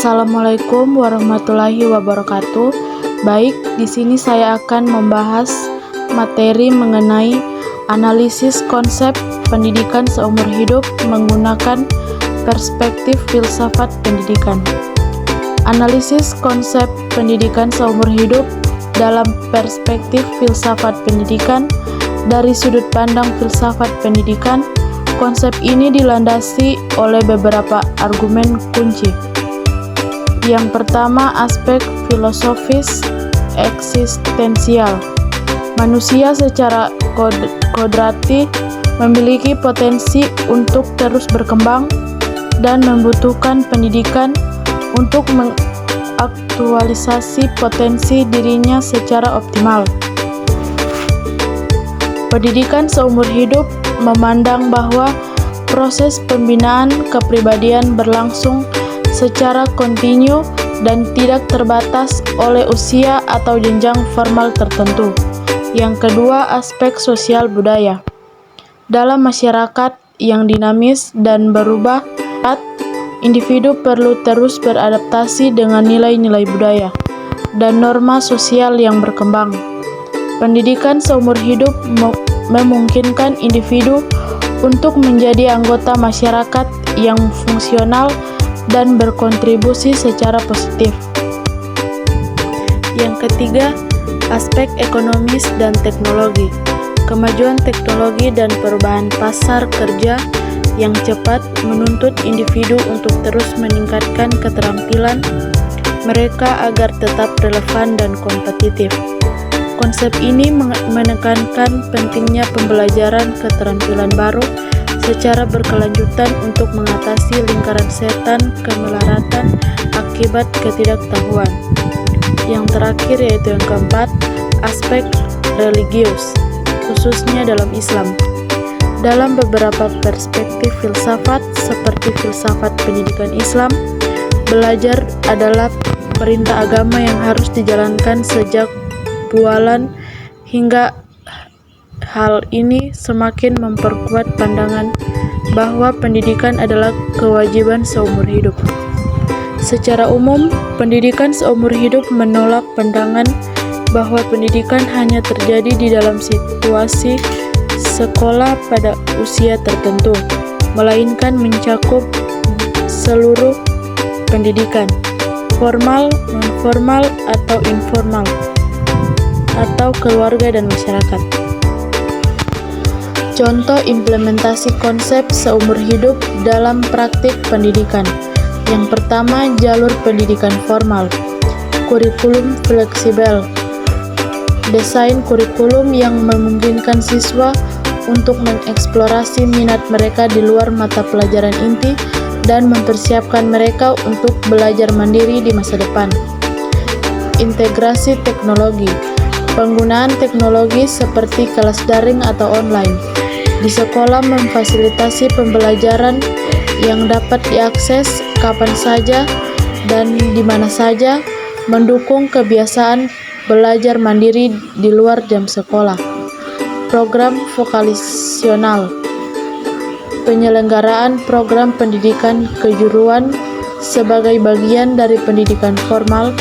Assalamualaikum warahmatullahi wabarakatuh. Baik, di sini saya akan membahas materi mengenai analisis konsep pendidikan seumur hidup menggunakan perspektif filsafat pendidikan. Analisis konsep pendidikan seumur hidup dalam perspektif filsafat pendidikan dari sudut pandang filsafat pendidikan. Konsep ini dilandasi oleh beberapa argumen kunci. Yang pertama, aspek filosofis eksistensial. Manusia secara kodrati memiliki potensi untuk terus berkembang dan membutuhkan pendidikan untuk mengaktualisasi potensi dirinya secara optimal. Pendidikan seumur hidup memandang bahwa proses pembinaan kepribadian berlangsung secara kontinu dan tidak terbatas oleh usia atau jenjang formal tertentu. Yang kedua, aspek sosial budaya. Dalam masyarakat yang dinamis dan berubah, individu perlu terus beradaptasi dengan nilai-nilai budaya dan norma sosial yang berkembang. Pendidikan seumur hidup memungkinkan individu untuk menjadi anggota masyarakat yang fungsional dan berkontribusi secara positif. Yang ketiga, aspek ekonomis dan teknologi. Kemajuan teknologi dan perubahan pasar kerja yang cepat menuntut individu untuk terus meningkatkan keterampilan mereka agar tetap relevan dan kompetitif. Konsep ini menekankan pentingnya pembelajaran keterampilan baru secara berkelanjutan untuk mengatasi lingkaran setan kemelaratan akibat ketidaktahuan. Yang terakhir yaitu yang keempat, aspek religius, khususnya dalam Islam. Dalam beberapa perspektif filsafat seperti filsafat pendidikan Islam, belajar adalah perintah agama yang harus dijalankan sejak bualan hingga hal ini semakin memperkuat pandangan bahwa pendidikan adalah kewajiban seumur hidup. Secara umum, pendidikan seumur hidup menolak pandangan bahwa pendidikan hanya terjadi di dalam situasi sekolah pada usia tertentu, melainkan mencakup seluruh pendidikan, formal, non-formal, atau informal, atau keluarga dan masyarakat. Contoh implementasi konsep seumur hidup dalam praktik pendidikan. Yang pertama, jalur pendidikan formal. Kurikulum fleksibel. Desain kurikulum yang memungkinkan siswa untuk mengeksplorasi minat mereka di luar mata pelajaran inti dan mempersiapkan mereka untuk belajar mandiri di masa depan. Integrasi teknologi. Penggunaan teknologi seperti kelas daring atau online di sekolah memfasilitasi pembelajaran yang dapat diakses kapan saja dan di mana saja, mendukung kebiasaan belajar mandiri di luar jam sekolah. Program vokasional. Penyelenggaraan program pendidikan kejuruan sebagai bagian dari pendidikan formal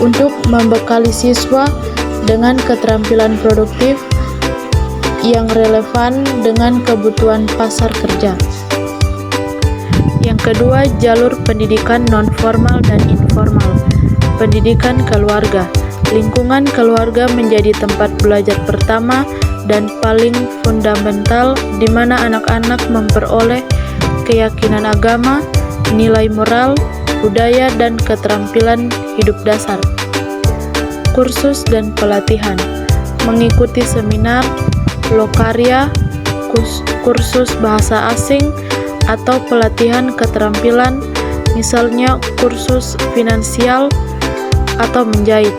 untuk membekali siswa dengan keterampilan produktif yang relevan dengan kebutuhan pasar kerja. Yang kedua, jalur pendidikan non-formal dan informal. Pendidikan keluarga. Lingkungan keluarga menjadi tempat belajar pertama dan paling fundamental di mana anak-anak memperoleh keyakinan agama, nilai moral, budaya, dan keterampilan hidup dasar. Kursus dan pelatihan. Mengikuti seminar, lokaria, kursus bahasa asing, atau pelatihan keterampilan, misalnya kursus finansial atau menjahit,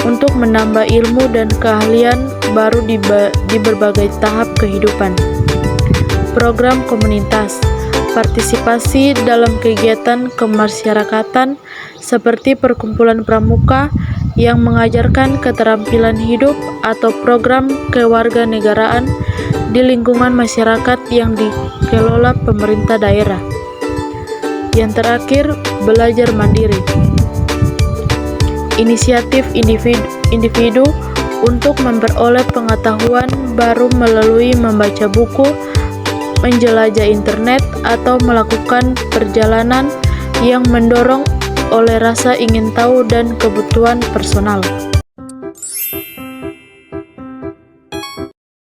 untuk menambah ilmu dan keahlian baru di berbagai tahap kehidupan. Program komunitas. Partisipasi dalam kegiatan kemasyarakatan seperti perkumpulan pramuka yang mengajarkan keterampilan hidup atau program kewarganegaraan di lingkungan masyarakat yang dikelola pemerintah daerah. Yang terakhir, belajar mandiri. Inisiatif individu untuk memperoleh pengetahuan baru melalui membaca buku, menjelajah internet, atau melakukan perjalanan yang mendorong oleh rasa ingin tahu dan kebutuhan personal.